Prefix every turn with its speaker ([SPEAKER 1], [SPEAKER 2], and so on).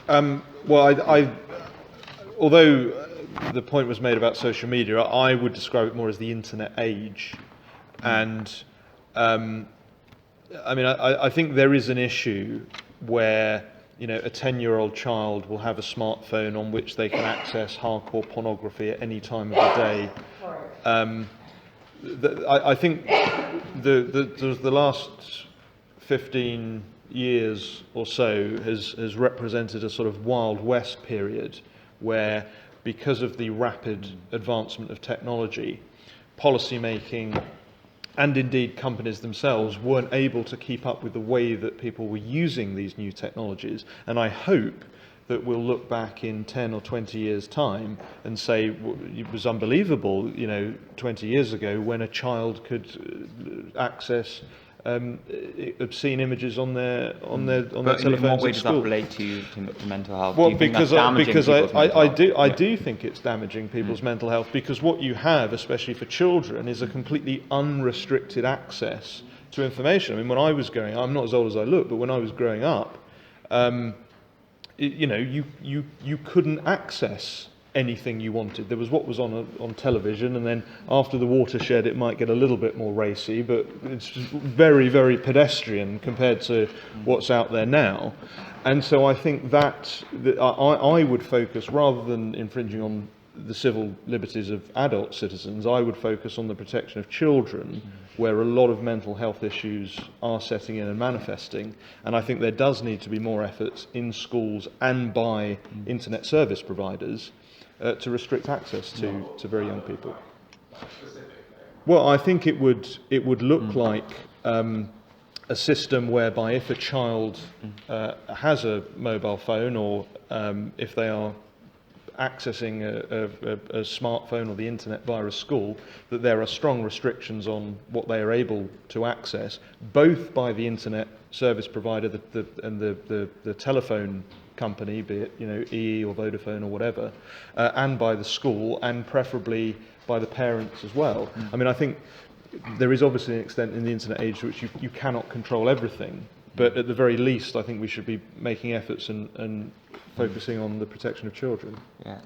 [SPEAKER 1] Well, although the point was made about social media, I would describe it more as the internet age. And I think there is an issue where a 10-year-old child will have a smartphone on which they can access hardcore pornography at any time of the day. I think the last 15 years or so has represented a sort of Wild West period where, because of the rapid advancement of technology, policy making and indeed companies themselves weren't able to keep up with the way that people were using these new technologies. And I hope that we'll look back in 10 or 20 years' time and say, well, it was unbelievable, 20 years ago when a child could access obscene images on their telephones
[SPEAKER 2] in what way
[SPEAKER 1] at
[SPEAKER 2] does
[SPEAKER 1] school.
[SPEAKER 2] that relate to mental health?
[SPEAKER 1] Well,
[SPEAKER 2] do you think
[SPEAKER 1] because
[SPEAKER 2] that's damaging people's mental health?
[SPEAKER 1] I do think it's damaging people's mental health, because what you have, especially for children, is a completely unrestricted access to information. I mean, when I was growing up, I'm not as old as I look, but when I was growing up, you couldn't access anything you wanted. There was what was on television, and then after The Watershed it might get a little bit more racy, but it's very, very pedestrian compared to what's out there now. And so I think that I would focus, rather than infringing on the civil liberties of adult citizens, I would focus on the protection of children, where a lot of mental health issues are setting in and manifesting. And I think there does need to be more efforts in schools and by internet service providers to restrict access to very young people. Well, I think it would look like a system whereby if a child has a mobile phone, or if they are accessing a smartphone or the internet via a school, that there are strong restrictions on what they are able to access, both by the internet service provider and the telephone company, be it EE or Vodafone or whatever, and by the school, and preferably by the parents as well. I mean, I think there is obviously an extent in the internet age to which you cannot control everything, but at the very least I think we should be making efforts and focusing on the protection of children.
[SPEAKER 2] Yeah.